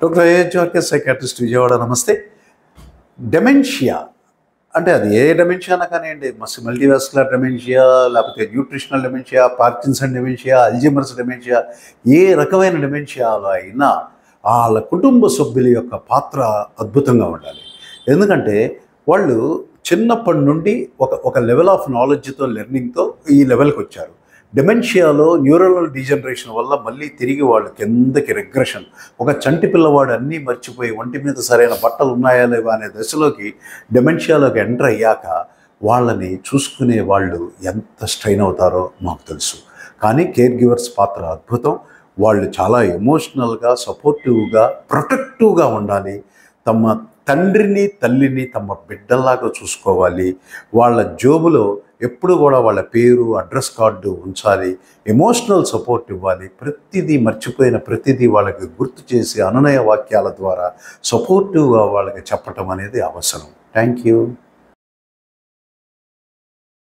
Doctor A H R K psychiatrist Vijayawada. నమస్తే. Dementia అంటే అది ఏ డెమెన్షియా అన్నా కానివ్వండి, మల్టీవాస్కులర్ డెమెన్షియా, లేకపోతే nutritional dementia, Parkinson dementia, Alzheimer's dementia, ఏ రకమైన డెమెన్షియాలో అయినా వాళ్ళ కుటుంబ సభ్యుల యొక్క పాత్ర అద్భుతంగా ఉండాలి. ఎందుకంటే వాళ్ళు చిన్నప్పటి నుండి ఒక లెవెల్ ఆఫ్ నాలెడ్జ్తో, లెర్నింగ్తో ఈ లెవెల్కి వచ్చారు. డెమెన్షియాలో న్యూరల్ డీజనరేషన్ వల్ల మళ్ళీ తిరిగి వాళ్ళు కిందకి రిగ్రెషన్, ఒక చంటి పిల్లవాడు అన్నీ మర్చిపోయి ఒంటి మీద సరైన బట్టలు ఉన్నాయా లేవా అనే దశలోకి డెమెన్షియాలోకి ఎంటర్ అయ్యాక వాళ్ళని చూసుకునే వాళ్ళు ఎంత స్ట్రెయిన్ అవుతారో మాకు తెలుసు. కానీ కేర్ గివర్స్ పాత్ర అద్భుతం. వాళ్ళు చాలా ఎమోషనల్గా, సపోర్టివ్గా, ప్రొటెక్టివ్గా ఉండాలి. తమ తండ్రిని తల్లిని తమ బిడ్డల్లాగా చూసుకోవాలి. వాళ్ళ జోబులో ఎప్పుడు కూడా వాళ్ళ పేరు, అడ్రస్ కార్డు ఉంచాలి. ఎమోషనల్ సపోర్ట్ ఇవ్వాలి. ప్రతిదీ మర్చిపోయిన ప్రతిదీ వాళ్ళకి గుర్తు చేసి అనునయ వాక్యాల ద్వారా సపోర్టివ్గా వాళ్ళకి చెప్పటం అనేది అవసరం. Thank you.